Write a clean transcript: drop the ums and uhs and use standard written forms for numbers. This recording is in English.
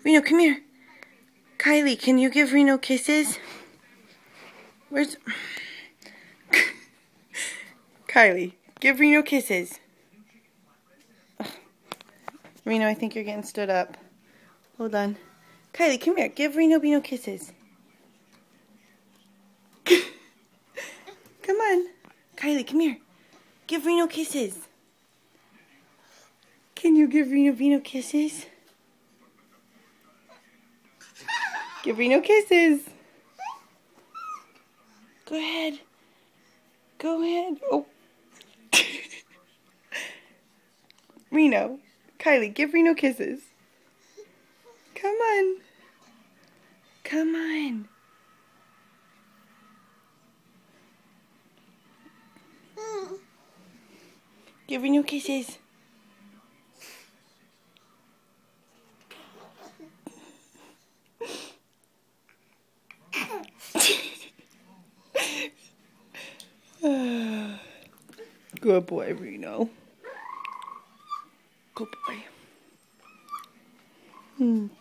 Reno, come here. Kylie, can you give Reno kisses? Where's... Kylie, give Reno kisses. Ugh. Reno, I think you're getting stood up. Hold on. Kylie, come here. Give Reno kisses. Come on. Kylie, come here. Give Reno kisses. Can you give Reno kisses? Give Reno kisses. Go ahead. Go ahead. Oh. Reno. Kylie, give Reno kisses. Come on. Come on. Give Reno kisses. Good boy, Reno. Good boy.